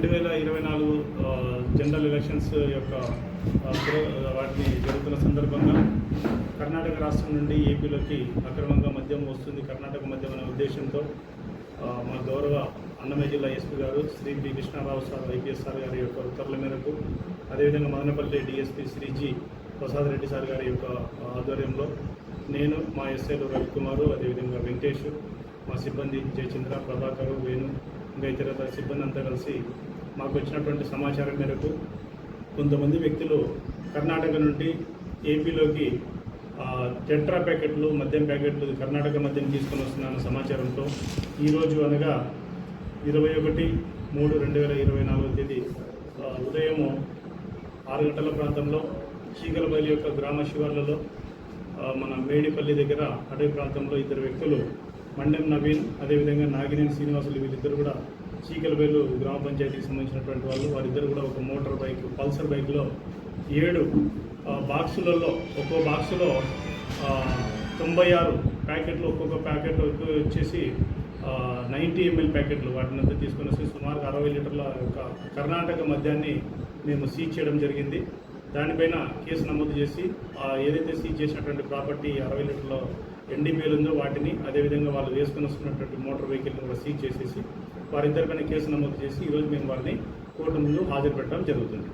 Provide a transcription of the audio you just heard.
2024 general elections యొక్క వాటిని జరుగుతున్న సందర్భంగా కర్ణాటక రాష్ట్రం నుండి ఏపీలోకి అక్రమంగా మద్యం వస్తుంది, కర్ణాటక మద్యం అనే ఉద్దేశంతో మా గౌరవ అన్నమయ్య జిల్లా ఎస్పీ గారు Shri P Krishnarao sir IPS sir గారి యొక్క ఉత్తర్వుల మేరకు, అదేవిధంగా Madanapalli DSP Shri G Prasad Reddy sir గారి యొక్క ఆధ్వర్యంలో నేను, మా ఎస్ఐలు రవికుమారు, అదేవిధంగా వెంకటేష్, మా సిబ్బంది జయచంద్ర, ప్రభాకరు, వేణు, ఇంకా ఇతర సిబ్బంది అంతా కలిసి మాకు వచ్చినటువంటి సమాచారం మేరకు కొంతమంది వ్యక్తులు కర్ణాటక నుండి ఏపీలోకి టెట్రా ప్యాకెట్లు, మద్యం ప్యాకెట్లు, కర్ణాటక మద్యం తీసుకొని వస్తున్న సమాచారంతో ఈరోజు అనగా 21/3/2024 తేదీ ఉదయం 6 గంటల ప్రాంతంలో చీకలపల్లి యొక్క గ్రామ శివార్లలో మన మేడిపల్లి దగ్గర అడవి ప్రాంతంలో ఇద్దరు వ్యక్తులు మండెం నవీన్, అదేవిధంగా నాగినేని శ్రీనివాసులు, వీళ్ళిద్దరు కూడా చీకలపల్లి గ్రామ పంచాయతీకి సంబంధించినటువంటి వాళ్ళు. వారిద్దరు కూడా ఒక మోటార్ బైక్, పల్సర్ బైక్లో 7 బాక్సులలో, ఒక్కో బాక్సులో 96 ప్యాకెట్లు, ఒక్కొక్క ప్యాకెట్ వచ్చేసి 90 ml ప్యాకెట్లు, వాటినంతా తీసుకొని వచ్చి సుమారు 60 లీటర్ల యొక్క కర్ణాటక మద్యాన్ని మేము సీజ్ చేయడం జరిగింది. దానిపైన కేసు నమోదు చేసి ఏదైతే సీజ్ చేసినటువంటి ప్రాపర్టీ 60 లీటర్ల NDPL ఉందో వాటిని, అదేవిధంగా వాళ్ళు వేసుకుని వస్తున్నటువంటి మోటార్ వెహికల్ని కూడా సీజ్ చేసేసి వారిద్దరిపైన కేసు నమోదు చేసి ఈరోజు మేము వారిని కోర్టు ముందు హాజరు పెట్టడం జరుగుతుంది.